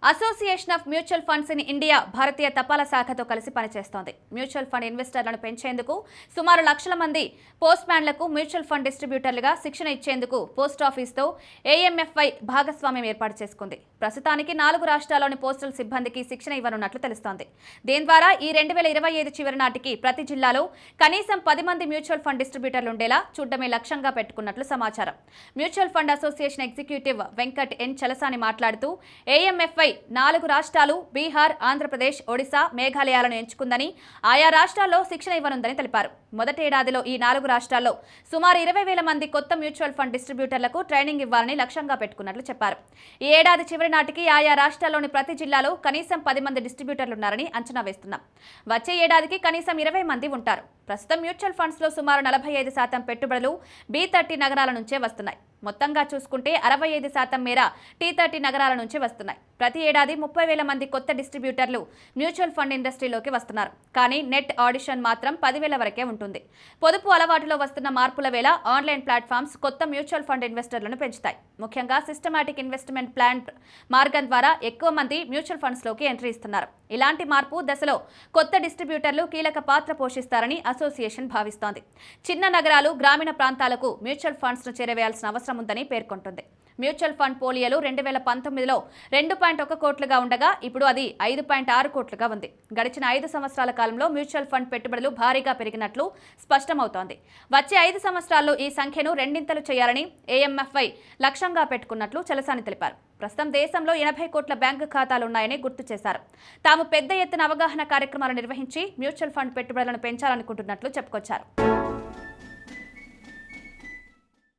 Association of mutual funds in India భారతీయ తపాలా శాఖతో కలిసి పనిచేస్తోంది. మ్యూచువల్ ఫండ్ ఇన్వెస్టర్లను పెంచేందుకు సుమారు లక్షల మంది పోస్ట్ మ్యాన్లకు మ్యూచువల్ ఫండ్ డిస్ట్రిబ్యూటర్లుగా శిక్షణ ఇచ్చేందుకు పోస్ట్ ఆఫీస్తో ఏఎంఎఫ్ఐ భాగస్వామ్యం ఏర్పాటు చేసుకుంది. ప్రస్తుతానికి 4 రాష్ట్రాల్లోని పోస్టల్ సిబ్బందికి శిక్షణ ఇవ్వనున్నట్లు తెలుస్తోంది. దీని ద్వారా ఈ 2025 చివరి నాటికి ప్రతి జిల్లాలో కనీసం 10 మంది మ్యూచువల్ ఫండ్ డిస్ట్రిబ్యూటర్లు ఉండేలా చూడడమే లక్ష్యంగా పెట్టుకున్నట్లు సమాచారం. Mutual fund association executive Venkat N Chalasani మాట్లాడుతూ ఏఎంఎఫ్ఐ 4 రాష్ట్రాలు బీహార్, ఆంధ్రప్రదేశ్, ఒడిశా, మేఘాలయాలను ఎంచుకుందని, ఆయా రాష్ట్రాల్లో శిక్షణ ఇవ్వనుందని తెలిపారు. మొదటి ఏడాదిలో ఈ 4 రాష్ట్రాల్లో సుమారు 20,000 మంది కొత్త మ్యూచువల్ ఫండ్ డిస్ట్రిబ్యూటర్లకు ట్రైనింగ్ ఇవ్వాలని లక్ష్యంగా పెట్టుకున్నట్లు చెప్పారు. ఈ ఏడాది చివరి నాటికి ఆయా రాష్ట్రాల్లోని ప్రతి జిల్లాలో కనీసం 10 మంది డిస్ట్రిబ్యూటర్లున్నారని అంచనా వేస్తున్నాం. వచ్చే ఏడాదికి కనీసం 20 మంది ఉంటారు. ప్రస్తుతం మ్యూచువల్ ఫండ్స్ లో సుమారు 45% పెట్టుబడులు B30 నగరాల నుంచే వస్తున్నాయి. మొత్తంగా చూసుకుంటే 65% మేర T30 నగరాల నుంచి వస్తున్నాయి. ప్రతి ఏడాది 30,000 మంది కొత్త డిస్ట్రిబ్యూటర్లు మ్యూచువల్ ఫండ్ ఇండస్ట్రీలోకి వస్తున్నారు. కానీ నెట్ ఆడిషన్ మాత్రం 10,000 వరకే ఉంటుంది. పొదుపు అలవాటులో వస్తున్న మార్పుల వేళ ఆన్లైన్ ప్లాట్ఫామ్స్ కొత్త మ్యూచువల్ ఫండ్ ఇన్వెస్టర్లను పెంచుతాయి. ముఖ్యంగా సిస్టమాటిక్ ఇన్వెస్ట్మెంట్ ప్లాన్ మార్గం ద్వారా ఎక్కువ మంది మ్యూచువల్ ఫండ్స్ లోకి ఎంట్రీ ఇస్తున్నారు. ఇలాంటి మార్పు దశలో కొత్త డిస్ట్రిబ్యూటర్లు కీలక పాత్ర పోషిస్తారని అసోసియేషన్ భావిస్తోంది. చిన్న నగరాలు, గ్రామీణ ప్రాంతాలకు మ్యూచువల్ ఫండ్స్ ను చేరవేయాల్సిన అవసరం ఉందని పేర్కొంటుంది. మ్యూచువల్ ఫండ్ పోలియోలు 2019లో 2.1 కోట్లుగా ఉండగా ఇప్పుడు అది 5.6 కోట్లుగా ఉంది. గడిచిన 5 సంవత్సరాల కాలంలో మ్యూచువల్ ఫండ్ పెట్టుబడులు భారీగా పెరిగినట్లు స్పష్టమవుతోంది. వచ్చే 5 సంవత్సరాల్లో ఈ సంఖ్యను రెండింతలు చేయాలని ఏఎంఎఫ్ఐ లక్ష్యంగా పెట్టుకున్నట్లు చలసాని తెలిపారు. ప్రస్తుతం దేశంలో 80 కోట్ల బ్యాంకు ఖాతాలున్నాయని గుర్తు చేశారు. తాము పెద్ద ఎత్తున అవగాహన కార్యక్రమాలు నిర్వహించి మ్యూచువల్ ఫండ్ పెట్టుబడులను పెంచాలనుకుంటున్నట్లు చెప్పుకొచ్చారు.